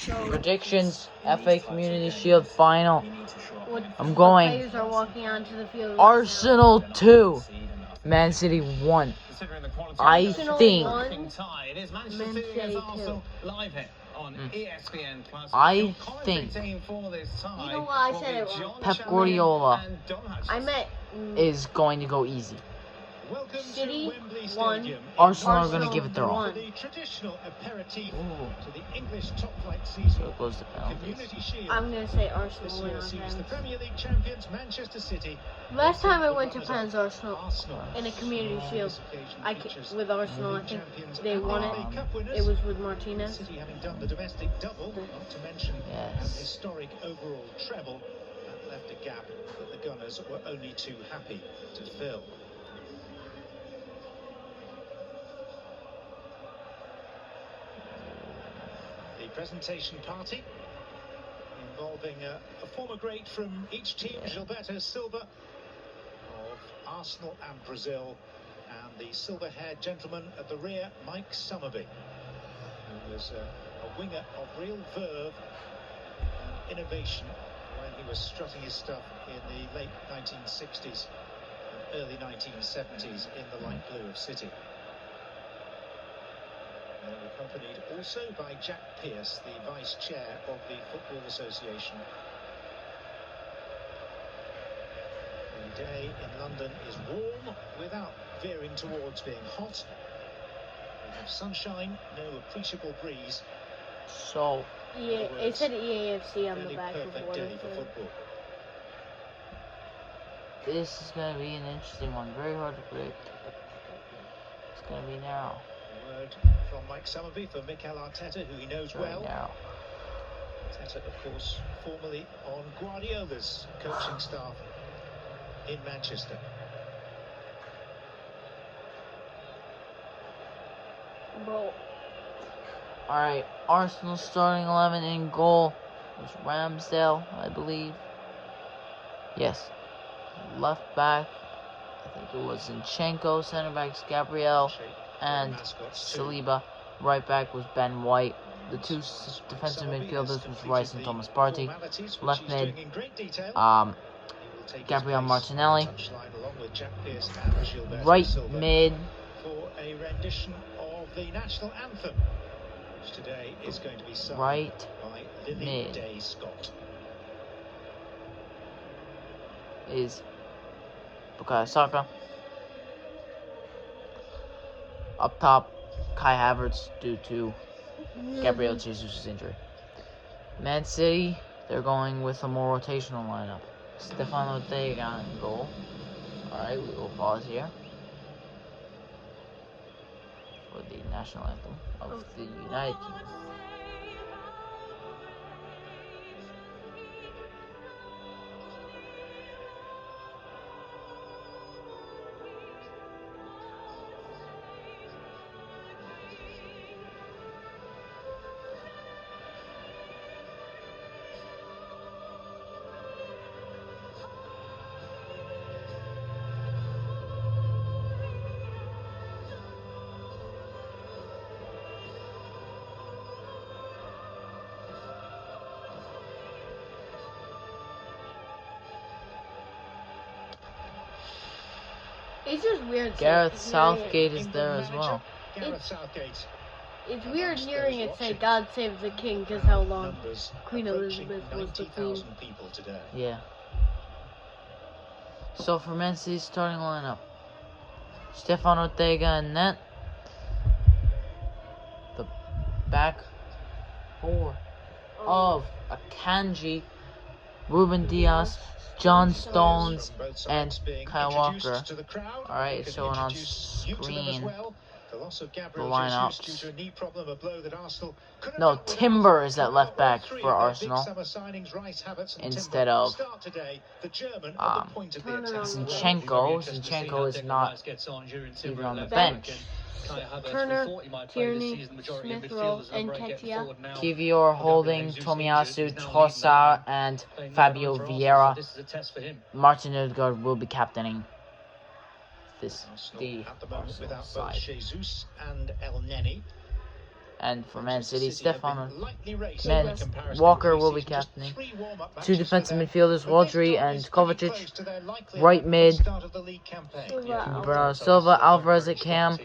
Predictions, FA Community Shield final. I'm The going players are walking onto the field. Arsenal 2, Man City 1. I Arsenal think 1, Man City 2. I think You know why I said it wrong? Pep Guardiola I meant is going to go easy. City 1. Arsenal are going to give it their all. 1. So it goes to penalties. I'm going to say Arsenal win on pens. Last time I went to pens, Arsenal in a Community Shield with Arsenal, I think they won it. It was with Martinez. Yes. Historic overall treble that left a gap that the Gunners were only too happy to fill. The presentation party involving a former great from each team, Gilberto Silva of Arsenal and Brazil, and the silver-haired gentleman at the rear, Mike Summerby, who was a winger of real verve and innovation when he was strutting his stuff in the late 1960s and early 1970s in the light blue of City. They were accompanied also by Jack Pearce, the vice chair of the Football Association. The day in London is warm without veering towards being hot. We have sunshine, no appreciable breeze. So Yeah, it said EAFC on the back of perfect one day of for the. football. this is going to be an interesting one. Very hard to predict. It's going to be narrow. A word from Mike Summerby for Mikel Arteta, who he knows Very well. narrow. Arteta, of course, formerly on Guardiola's coaching staff in Manchester. Bro, Alright, Arsenal starting 11 in goal was Ramsdale, I believe. Yes. Left back, I think it was Zinchenko. Center backs Gabriel and Saliba. Right back was Ben White. The two defensive midfielders was Rice and Thomas Partey. Left mid, Gabriel Martinelli. Right mid, For a rendition of the national anthem, which today is going to be sung right by Lily mid. Day Scott. Is Bukayo Saka. Up top, Kai Havertz due to Gabriel Jesus' injury. Man City, they're going with a more rotational lineup. Stefano Ortega in goal. Alright, we will pause here for the national anthem of the United Kingdom. it's just weird. Gareth hearing Southgate is there as well. Gareth Southgate. It's weird hearing it say "God save the King" because how long Queen Elizabeth was the queen. 90,000 people today. Yeah. So for Man City's starting lineup, Stefano Ortega in net. The back four of Akanji, Ruben Diaz, John Stones, and Kyle Walker. Alright, it's showing on screen the lineups. No, Timber is at left back for Arsenal instead of Zinchenko. Zinchenko is not even on the bench. Turner, Tierney, Smith Rowe, and Ketia. Kivior, Holding, Tomiyasu, Trossard, and Fabio Vieira. Martin Odegaard will be captaining the Arsenal at the moment Arsenal without side. both Jesus and El Neni. And for Man City, Stefan Man Walker will be captaining. Two defensive midfielders, Rodri and Kovacic. Right mid, Bernardo Silva, Alvarez at cam,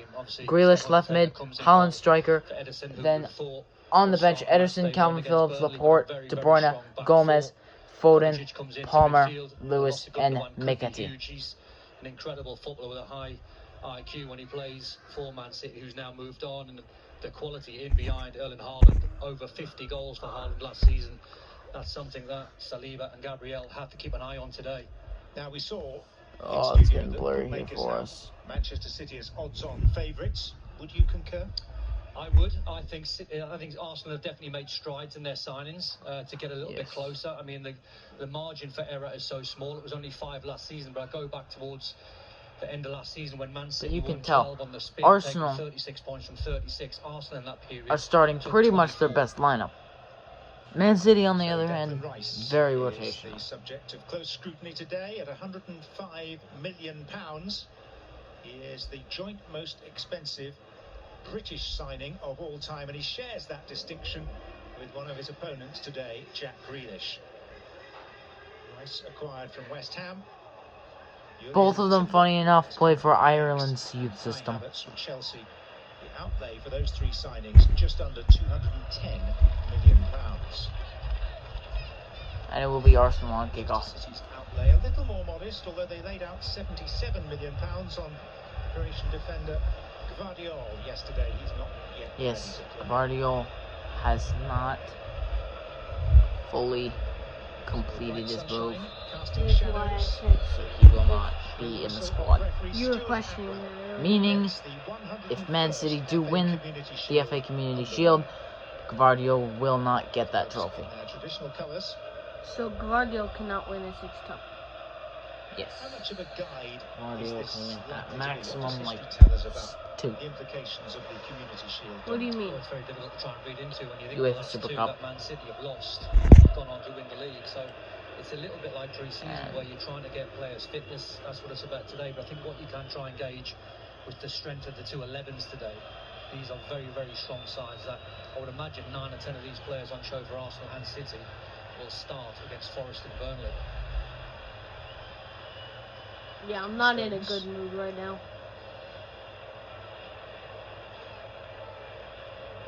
Grealish left mid, Haaland striker. Then on the bench, Ederson, Calvin Phillips, Laporte, De Bruyne, Gomez, Foden, Palmer, Lewis, and McAtee. He's an incredible footballer with a high IQ when he plays for Man City, who's now moved on, and the quality in behind Erling Haaland, over 50 goals for Haaland last season. That's something that Saliba and Gabriel have to keep an eye on today. Now we saw. Oh, it's getting blurry here for us. Manchester City as odds-on favourites. Would you concur? I would. I think Arsenal have definitely made strides in their signings to get a little bit closer. I mean, the margin for error is so small. It was only 5 last season, but I go back towards the end of last season when Man City won 12 on the spin, Arsenal 36 points from 36. Arsenal in that period are starting pretty much their best lineup. Man City, on the other hand, very rotational. The subject of close scrutiny today at £105 million. He is the joint most expensive British signing of all time, and he shares that distinction with one of his opponents today, Jack Grealish. Rice acquired from West Ham. Both of them, funny enough, play for Ireland's youth system. From Chelsea. The outlay for those 3 signings, just under £210 million. And it will be Arsenal on kickoff. City's outlay a little more modest, although they laid out £77 million on Croatian defender Gvardiol yesterday. He's not yet. Yes, Gvardiol has not fully completed his move, so he will not be in the squad. You were questioning that. Meaning, if Man City do win the FA Community Shield, Gvardiol will not get that trophy. Traditional colours. So Gvardiol cannot win a 6th cup. Yes. How much of a guide Gvardiol is can this win at likely to be? What maximum does like history tell us about 2. the implications of the Community Shield? What do you mean? Well, it's very difficult to try and read into when you think UEFA the last Super 2 Cup. that Man City have lost, gone on to win the league. So it's a little bit like pre-season where you're trying to get players' fitness. That's what it's about today. But I think what you can try and gauge with the strength of the 2 11s today. These are very, very strong sides that I would imagine 9 or 10 of these players on show for Arsenal and City will start against Forest and Burnley. Yeah, I'm not in a good mood right now.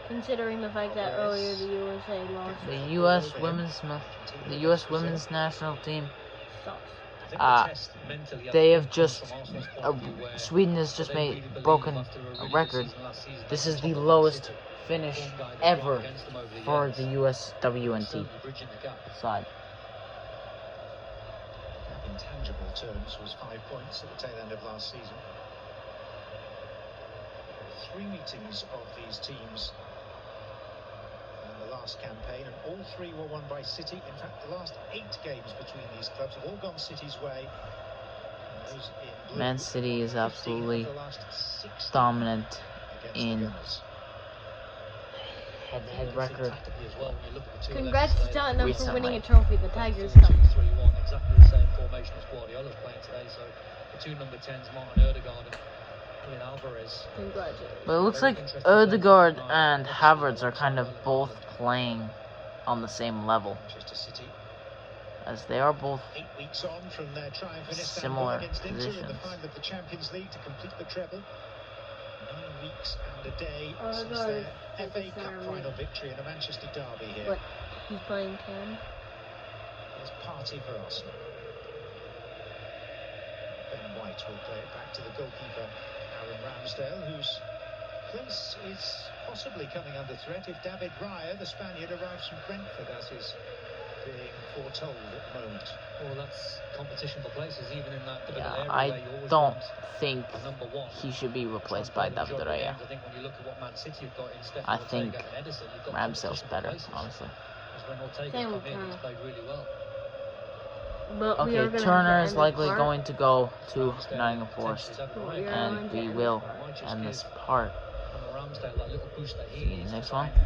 Considering the fact that earlier the USA lost. The U.S. women's national team. Sucks. They have just Sweden has just broken a record. This is the lowest finish ever for the U.S. WNT side. In tangible terms was 5 points at the tail end of last season. 3 meetings of these teams in the last campaign, and all 3 were won by City. In fact, the last 8 games between these clubs have all gone City's way. Man City is absolutely dominant in head-to-head record. Congrats to Tottenham for winning a recently. trophy, the Tigers Cup. 3-1, exactly the same formation as Guardiola's playing today. So the 2 number 10s, Martin Ødegaard and Julian Alvarez. Congratulations. But it looks like Ødegaard and Havertz are kind of both playing on the same level, as they are both 8 weeks on from their triumph in Istanbul similar against Inter in the positions. final of the Champions League to complete the treble. 9 weeks and a day since no, their it's FA Cup Saturday. final victory in the Manchester derby here. What? He's playing 10? There's party for Arsenal. Ben White will play it back to the goalkeeper, Aaron Ramsdale, whose place is possibly coming under threat if David Raya, the Spaniard, arrives from Brentford, as is being foretold at the moment. Well, that's competition for places, even in that difficult area Yeah, where you I always don't want think a number 1. he should be replaced by David Raya. I think when you look at what Man City have got in Stefan I Ortega think and Ederson, you've got Ramsdale's competition for better, places. honestly. Because when Ortega's Same come with in, he's Turner. played really well. But we are Okay, gonna Turner have is to end likely the part. going to go to Ramsdale Nottingham potentially Forest, is having Well, right. we are and going to we end will the part. Might just end give this part. Ramsdale that little boost that he See you needs to next try one. and